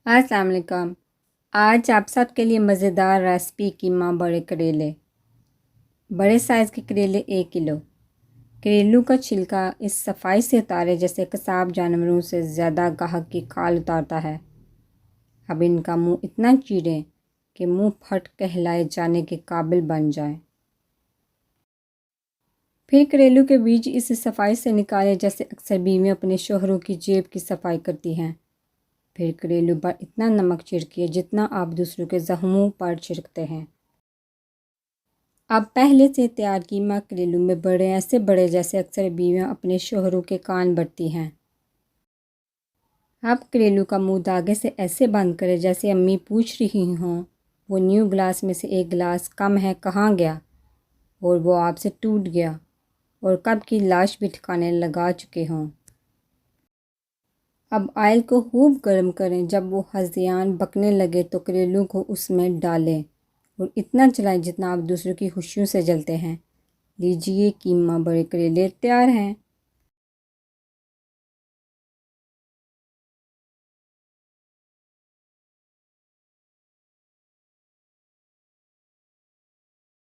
अस्सलाम वालेकुम। आज आप सबके लिए मज़ेदार रेसिपी कीमा बड़े करेले। बड़े साइज़ के करेले 1 किलो। करेलू का छिलका इस सफाई से उतारे जैसे कसाब जानवरों से ज़्यादा गाहक की खाल उतारता है। अब इनका मुंह इतना चीरें कि मुंह फट कहलाए जाने के काबिल बन जाए। फिर करेलू के बीज इस सफाई से निकाले जैसे अक्सर बीवियाँ अपने शोहरों की जेब की सफाई करती हैं। फिर करेलू पर इतना नमक छिड़किए जितना आप दूसरों के जख्मों पर छिड़कते हैं। अब पहले से तैयार कीमा करेलू में बड़े ऐसे बड़े जैसे अक्सर बीवियाँ अपने शोहरों के कान भरती हैं। अब करेलू का मुंह धागे से ऐसे बंद करें जैसे अम्मी पूछ रही हों वो न्यू गिलास में से एक गिलास कम है कहाँ गया, और वो आपसे टूट गया और कब की लाश भी ठिकाने लगा चुके हों। अब ऑयल को खूब गर्म करें। जब वो हज़ियान बकने लगे तो करेलू को उसमें डालें और इतना जलाएं जितना आप दूसरों की खुशियों से जलते हैं। लीजिए कीमा बड़े करेले तैयार हैं।